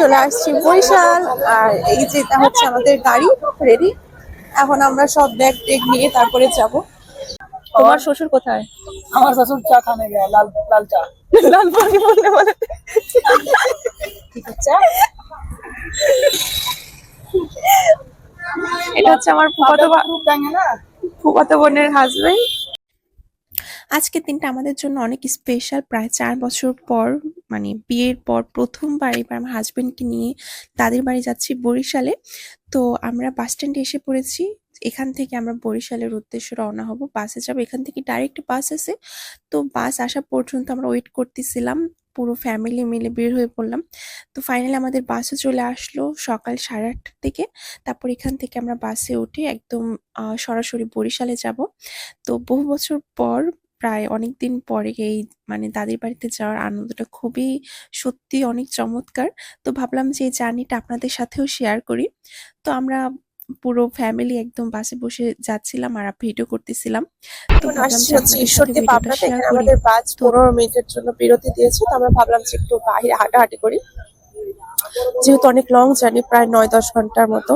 চলে আসছি বরিশাল। আর এই যে এটা হচ্ছে আমাদের গাড়ি রেডি। এখন আমরা সব ব্যাগ টেগ নিয়ে তারপরে যাব। তোমার শ্বশুর কোথায়? আমার শ্বশুর চা খানে গেছে, লাল লাল চা। লাল পানি বলতে বলে চা এটা হচ্ছে আমার ফুফাতো বোনের হাজবেন্ড। আজকের দিনটা আমাদের জন্য অনেক স্পেশাল। প্রায় 4 বছর পর, মানে বিয়ের পর প্রথমবার এবার আমার হাজবেন্ডকে নিয়ে তাদের বাড়ি যাচ্ছি বরিশালে। তো আমরা বাস স্ট্যান্ডে এসে পড়েছি। এখান থেকে আমরা বরিশালের উদ্দেশ্যে রওনা হব, বাসে যাবো। এখান থেকে ডাইরেক্ট বাস আছে। তো বাস আসা পর্যন্ত আমরা ওয়েট করতেছিলাম, পুরো ফ্যামিলি মিলে বের হয়ে পড়লাম। তো ফাইনালি আমাদের বাসে চলে আসলো সকাল 8:30টার দিকে। তারপর এখান থেকে আমরা বাসে উঠে একদম সরাসরি বরিশালে যাব। তো বহু বছর পর, প্রায় অনেকদিন পরে এই মানে দাদির বাড়িতে যাওয়ার আনন্দটা খুবই সত্যি অনেক চমৎকার। তো ভাবলাম যে এই জার্নিটা আপনাদের সাথেও শেয়ার করি। তো আমরা পুরো ফ্যামিলি একদম বাসে বসে যাচ্ছিলাম আর ভিডিও করতেছিলাম। তো ভাবলাম যে আপনাদের সাথে ভিডিওটা শেয়ার করি। আমাদের বাস 15 মিনিটের জন্য বিরতি দিয়েছে। তো আমরা ভাবলাম যে একটু বাইরে হাঁটাহাঁটি করি, যেহেতু অনেক লং জার্নি, প্রায় 9-10 ঘন্টার মতো।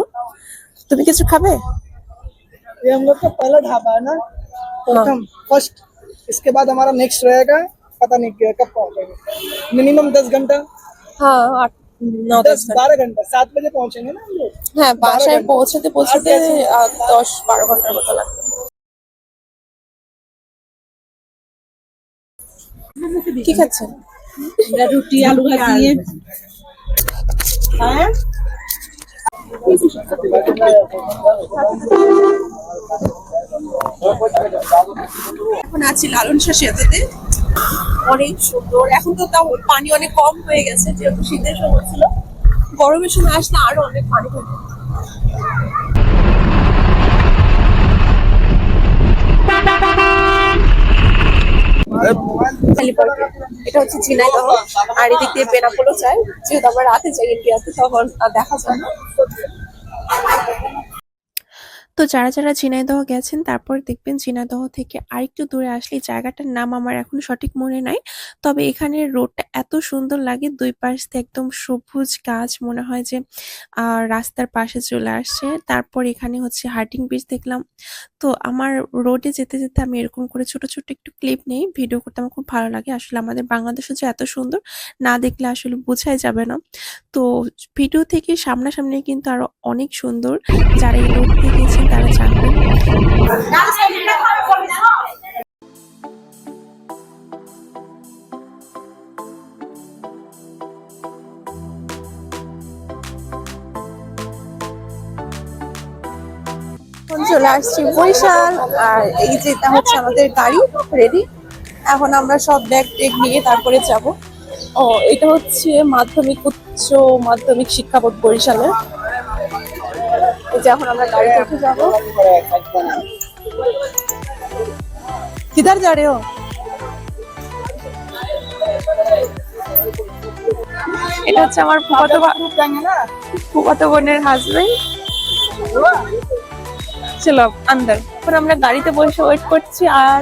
তুমি কিছু খাবে? ये हम लोग का पहला ढाबा है ना, प्रथम फर्स्ट। इसके बाद हमारा नेक्स्ट रहेगा, पता नहीं कब पहुंचेंगे। मिनिमम 10 घंटा, হ্যাঁ, 10-12 घंटा। 7 बजे पहुंचेंगे ना हम लोग। হ্যাঁ, বাসায় 12 পৌঁছাতে 10-12 ঘন্টার মতো লাগবে। কি খাচ্ছেন? রুটি আলু ভাজি। হ্যাঁ, এখন আছি লালন শাহ সেতুতে। অনেক সুন্দর। এখন তো তাও পানি অনেক কম হয়ে গেছে, যেহেতু শীতের সময় ছিল। গরমের সময় আসলে আরো অনেক পানি থাকে। এটা হচ্ছে ঝিনাইদহ, আর এদিক দিয়ে বেনাপোলও যায়। যেহেতু আমরা রাতে যাই ইন্ডিয়াতে, তখন দেখা যায় না। তো যারা যারা ঝিনাইদহ গেছেন, তারপর দেখবেন ঝিনাইদহ থেকে আরেকটু দূরে আসলে জায়গাটার নাম আমার এখন সঠিক মনে নাই। তবে এখানের রোডটা এত সুন্দর লাগে, দুই পাশ দিয়ে একদম সবুজ গাছ, মনে হয় যে রাস্তার পাশে চলে আসছে। তারপর এখানে হচ্ছে হার্ডিং ব্রিজ দেখলাম। তো আমার রোডে যেতে যেতে আমি এরকম করে ছোট ছোট একটু ক্লিপ নেই, ভিডিও করতে আমার খুব ভালো লাগে। আসলে আমাদের বাংলাদেশও যে এত সুন্দর, না দেখলে আসলে বোঝাই যাবে না। তো ভিডিও থেকে সামনাসামনি কিন্তু আরো অনেক সুন্দর। যারা এই রোড দিয়ে গেছেন তারা জানবেন। চলে আসছি বরিশাল। আর এই যে এটা হচ্ছে আমাদের গাড়ি রেডি। এখন আমরা সব ব্যাগ টেগ নিয়ে তারপরে যাব। ও, এটা হচ্ছে উচ্চ মাধ্যমিক শিক্ষা বোর্ড বরিশালের। এই যে এখন আমরা গাড়িতে উঠে যাবো। কিধার যা রে হো? এটা হচ্ছে আমার ফুফাতো বোনের হাজবেন্ড। চলো আন্দার। এখন আমরা গাড়িতে বসে ওয়েট করছি। আর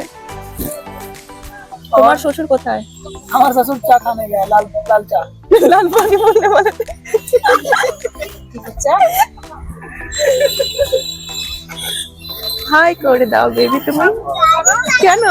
তোমার শ্বশুর কোথায়? আমার শ্বশুর চা খানে গেছে, লাল লাল চা। লাল পানি বলতে বলে চা হাই করে দাও বেবি। তুমি কেন?